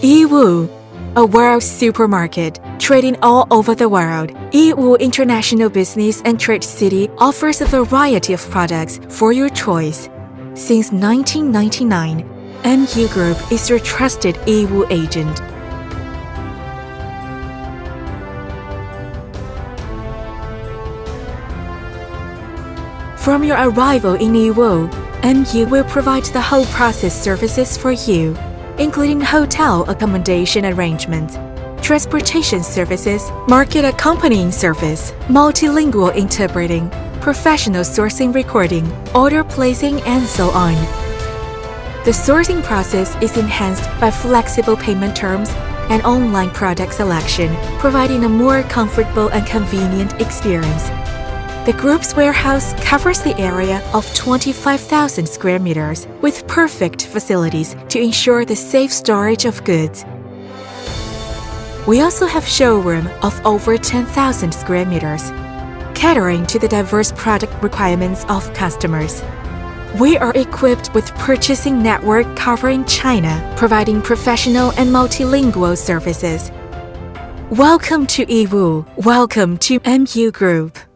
Yiwu, a world supermarket trading all over the world. Yiwu International Business and Trade City offers a variety of products for your choice. Since 1999, MU Group is your trusted Yiwu agent. From your arrival in Yiwu, MU will provide the whole process services for you, including hotel accommodation arrangements, transportation services, market accompanying service, multilingual interpreting, professional sourcing recording, order placing, and so on. The sourcing process is enhanced by flexible payment terms and online product selection, providing a more comfortable and convenient experience. The group's warehouse covers the area of 25,000 square meters with perfect facilities to ensure the safe storage of goods. We also have showroom of over 10,000 square meters, catering to the diverse product requirements of customers. We are equipped with purchasing network covering China, providing professional and multilingual services. Welcome to Yiwu. Welcome to MU Group.